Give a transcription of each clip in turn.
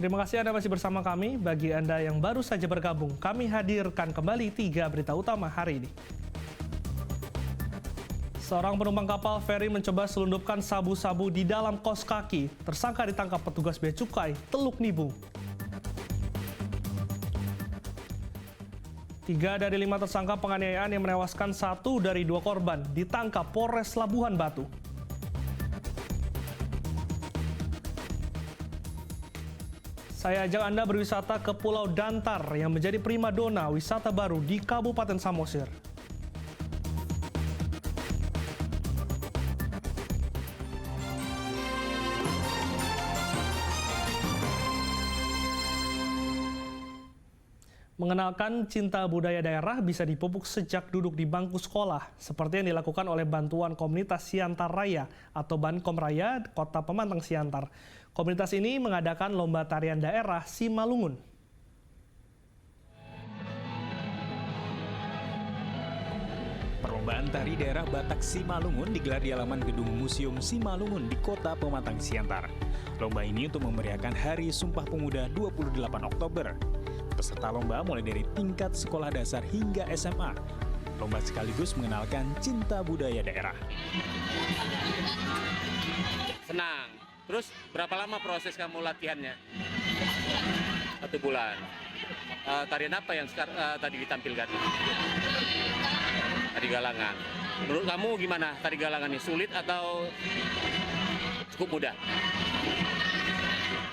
Terima kasih Anda masih bersama kami. Bagi Anda yang baru saja bergabung, kami hadirkan kembali 3 berita utama hari ini. Seorang penumpang kapal feri mencoba selundupkan sabu-sabu di dalam kos kaki. Tersangka ditangkap petugas Bea Cukai Teluk Nibu. 3 dari 5 tersangka penganiayaan yang menewaskan 1 dari 2 korban ditangkap Polres Labuhan Batu. Saya ajak Anda berwisata ke Pulau Dantar yang menjadi primadona wisata baru di Kabupaten Samosir. Mengenalkan cinta budaya daerah bisa dipupuk sejak duduk di bangku sekolah, seperti yang dilakukan oleh Bantuan Komunitas Siantar Raya atau Bankom Raya Kota Pemantang Siantar. Komunitas ini mengadakan lomba tarian daerah Simalungun. Perlombaan tari daerah Batak Simalungun digelar di halaman gedung Museum Simalungun di Kota Pematang Siantar. Lomba ini untuk memeriahkan Hari Sumpah Pemuda 28 Oktober. Peserta lomba mulai dari tingkat sekolah dasar hingga SMA. Lomba sekaligus mengenalkan cinta budaya daerah. Senang. Terus berapa lama proses kamu latihannya? 1 bulan. Tarian apa yang tadi ditampilkan? Tari galangan. Menurut kamu gimana tari galangan ini? Sulit atau cukup mudah?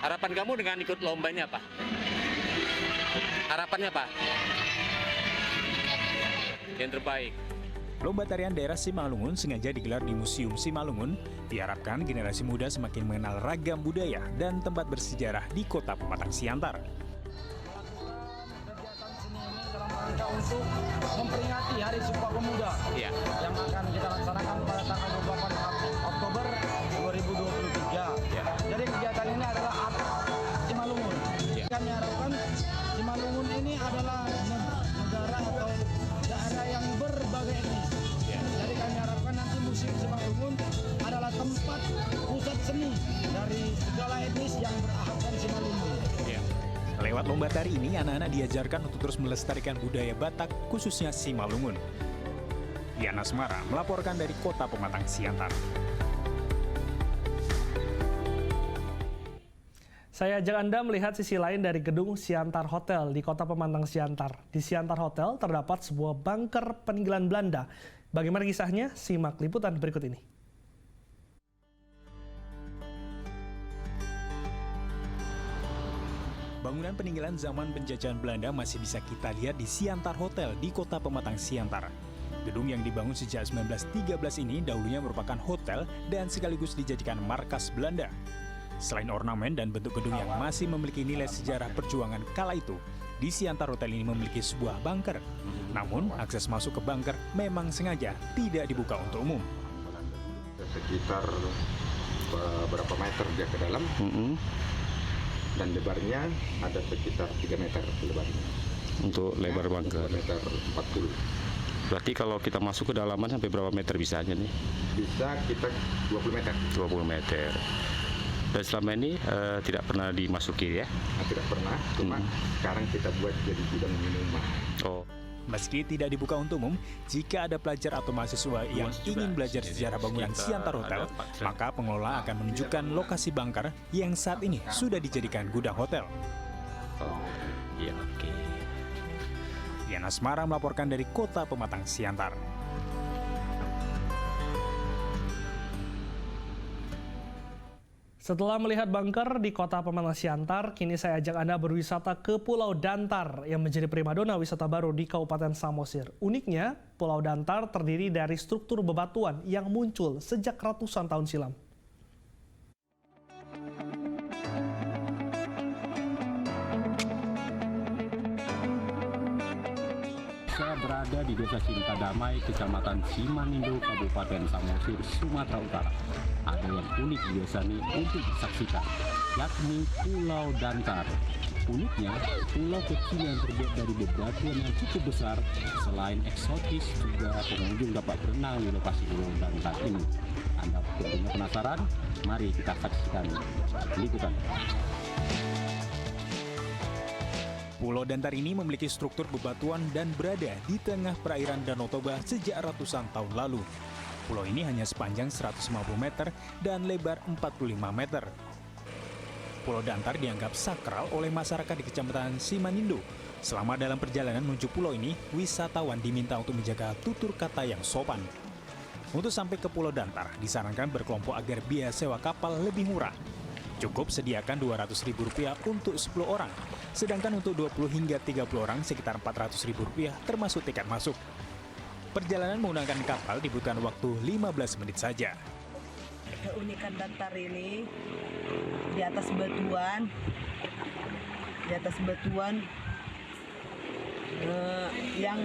Harapan kamu dengan ikut lomba ini apa? Harapannya apa? Yang terbaik. Lomba tarian daerah Simalungun sengaja digelar di Museum Simalungun. Diharapkan generasi muda semakin mengenal ragam budaya dan tempat bersejarah di Kota Pematang Siantar. Kegiatan seni ini dalam rangka untuk memperingati Hari Sumpah Pemuda yang akan kita laksanakan pada tanggal 28 Oktober 2023. Jadi kegiatan ini adalah Simalungun. Kami harapkan Simalungun ini adalah negara atau daerah yang berbagai etnis. Jadi kami harapkan nanti Museum Simalungun adalah tempat pusat seni dari segala etnis yang berahaskan Simalungun. Lewat lomba tari ini, anak-anak diajarkan untuk terus melestarikan budaya Batak, khususnya Simalungun. Yana Asmara melaporkan dari Kota Pematang Siantar. Saya ajak Anda melihat sisi lain dari gedung Siantar Hotel di Kota Pemantang Siantar. Di Siantar Hotel terdapat sebuah bunker peninggalan Belanda. Bagaimana kisahnya? Simak liputan berikut ini. Bangunan peninggalan zaman penjajahan Belanda masih bisa kita lihat di Siantar Hotel di Kota Pematang Siantar. Gedung yang dibangun sejak 1913 ini dahulunya merupakan hotel dan sekaligus dijadikan markas Belanda. Selain ornamen dan bentuk gedung yang masih memiliki nilai sejarah perjuangan kala itu, di Siantar Hotel ini memiliki sebuah bunker. Namun, akses masuk ke bunker memang sengaja tidak dibuka untuk umum. Sekitar berapa meter dia ke dalam, dan lebarnya ada sekitar 3 meter lebarnya. Untuk lebar bunker? 2 meter 40. Berarti kalau kita masuk ke dalaman sampai berapa meter bisanya nih? Bisa kita 20 meter. 20 meter. Dan selama ini tidak pernah dimasuki ya? Tidak pernah, cuma sekarang kita buat jadi gudang minuman. Oh. Meski tidak dibuka untuk umum, jika ada pelajar atau mahasiswa yang ingin belajar sejarah bangunan Siantar Hotel, maka pengelola akan menunjukkan lokasi bunker yang saat ini sudah dijadikan gudang hotel. Oh, iya oke. Yana Asmara melaporkan dari Kota Pematang Siantar. Setelah melihat bunker di Kota Pemantang Siantar, kini saya ajak Anda berwisata ke Pulau Dantar yang menjadi primadona wisata baru di Kabupaten Samosir. Uniknya, Pulau Dantar terdiri dari struktur bebatuan yang muncul sejak ratusan tahun silam. Saya berada di Desa Cinta Damai, Kecamatan Simanindo, Kabupaten Samosir, Sumatera Utara. Ada yang unik di desa ini untuk disaksikan, yakni Pulau Dantar. Uniknya, pulau kecil yang terbuat dari bebatuan yang cukup besar, selain eksotis, juga pengunjung dapat berenang di lokasi Pulau Dantar ini. Anda tentunya penasaran? Mari kita saksikan liputan. Pulau Dantar ini memiliki struktur bebatuan dan berada di tengah perairan Danau Toba sejak ratusan tahun lalu. Pulau ini hanya sepanjang 150 meter dan lebar 45 meter. Pulau Dantar dianggap sakral oleh masyarakat di Kecamatan Simanindo. Selama dalam perjalanan menuju pulau ini, wisatawan diminta untuk menjaga tutur kata yang sopan. Untuk sampai ke Pulau Dantar, disarankan berkelompok agar biaya sewa kapal lebih murah. Cukup sediakan Rp200.000 untuk 10 orang, sedangkan untuk 20 hingga 30 orang sekitar Rp400.000 termasuk tiket masuk. Perjalanan menggunakan kapal dibutuhkan waktu 15 menit saja. Keunikan Dantar ini di atas batuan yang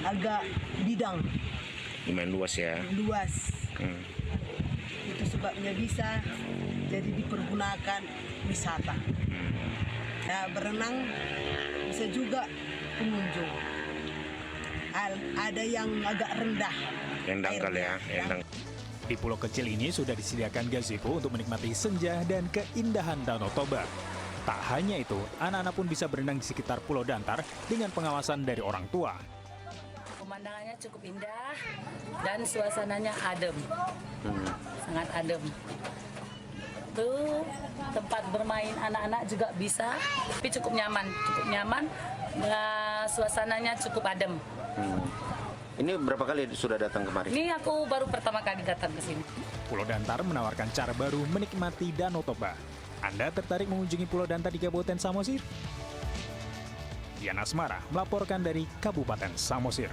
agak bidang. Lumayan luas ya. Luas. Itu sebabnya bisa jadi dipergunakan wisata. Ya, berenang bisa juga pengunjung. Ada yang agak rendah. Yang dangkal ya. Di pulau kecil ini sudah disediakan gazebo untuk menikmati senja dan keindahan Danau Toba. Tak hanya itu, anak-anak pun bisa berenang di sekitar Pulau Dantar dengan pengawasan dari orang tua. Pemandangannya cukup indah dan suasananya adem, sangat adem. Tuh tempat bermain anak-anak juga bisa, tapi cukup nyaman, suasananya cukup adem. Ini berapa kali sudah datang kemari? Ini aku baru pertama kali datang ke sini. Pulau Dantar menawarkan cara baru menikmati Danau Toba. Anda tertarik mengunjungi Pulau Dantar di Kabupaten Samosir? Dian Asmara melaporkan dari Kabupaten Samosir.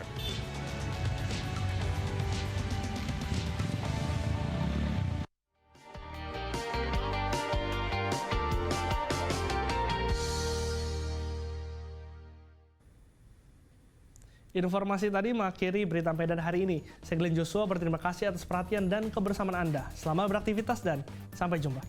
Informasi tadi mengakhiri berita Medan hari ini. Saya Glenn Joshua berterima kasih atas perhatian dan kebersamaan Anda. Selamat beraktivitas dan sampai jumpa.